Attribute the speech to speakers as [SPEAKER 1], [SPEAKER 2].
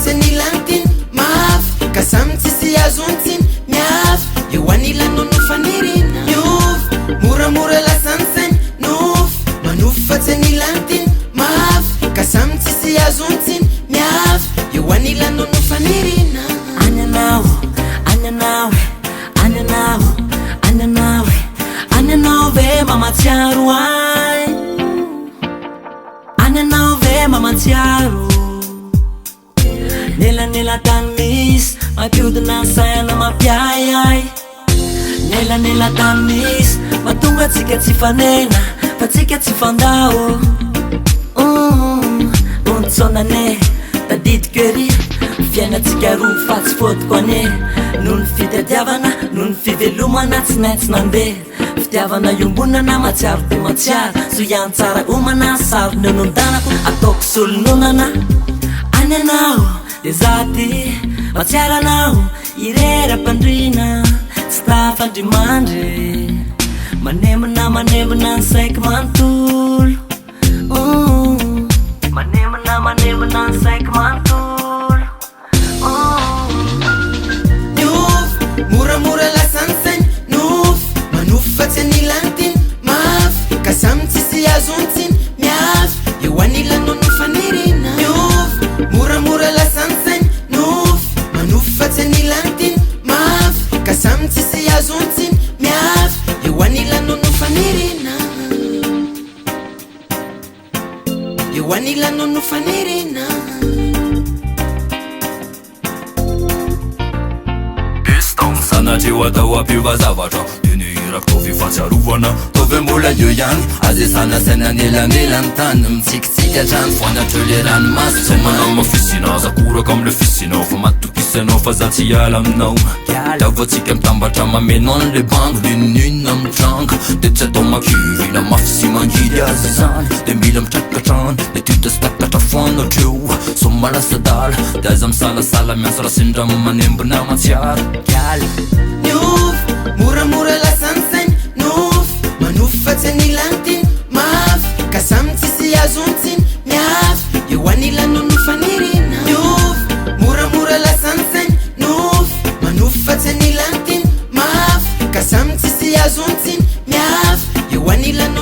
[SPEAKER 1] fatsany lantiny mafy ka samy tsisy azontsiny miafy eo anilano nofanirina miovy moramora lasany sainy nofy manofy fatsany lantiny mafy ka samy tsisy azontsiny miafy eo anilano nofanirina
[SPEAKER 2] anyanao anyanao anyanao anyanao anyanao ve mamatsiaro ay anyanao ve mamatsiaro nela tany misy mampodina saina mampiayay nela tany misy matonga atsika tsy fanena fa tsika tsy fandao ontsonane tadidiko ery fiainatsika ro fa tsy fotoko ane noho ny fitadiavana noho ny fivelomana tsy naitsy nandeha fitiavana iombonana matsiaro de matsiaro so ihany tsara omana sarony onondanako ataoko solononana anyanao de zaty matsiaranao irera-pandrina tsy tafandrimandry manemana ny saiko manontolo manemana ny saiko manontolo
[SPEAKER 1] miovy moramora lasany sainy nofy manofy fatsany lantiny mafy ka samy tsisy azontsiny miafy eo anilano nofanirina miovy moramora lasany sainy nofy manofy fatsany lantiny mafy ka samy tsisy azontsiny miafy eo anilano nofanirina eo anilano nofanirina
[SPEAKER 3] sanatreo atao ampiova zavatra dinihirako to fifatsiarovana tovy mbola eo ihany aze sanasaina nelanelany tany mitsikitsika trany foanatreo le ranomasy zay manao mafisina zakorako amle fisinao fa matokisanao fa za tsy hiala aminao davoatsika mitambatra mameno anle bango lininina mitranga de tsy atao makivina mafy sy mangidy azy zany de mila mitrakatrany de tita sy takatra foanatreo somalasadala de aza misalasala mianso rasindra manembona matsiaro
[SPEAKER 1] miovy moramora lasany sainy nofy manofy fatsany lantiny mafy ka samy tsisy azontsiny miafy eo anilano nofanirina miovy moramora lasany sainy nofy manofy fatsany lantiny mafy ka samy tsisy azontsiny miafy eo anilano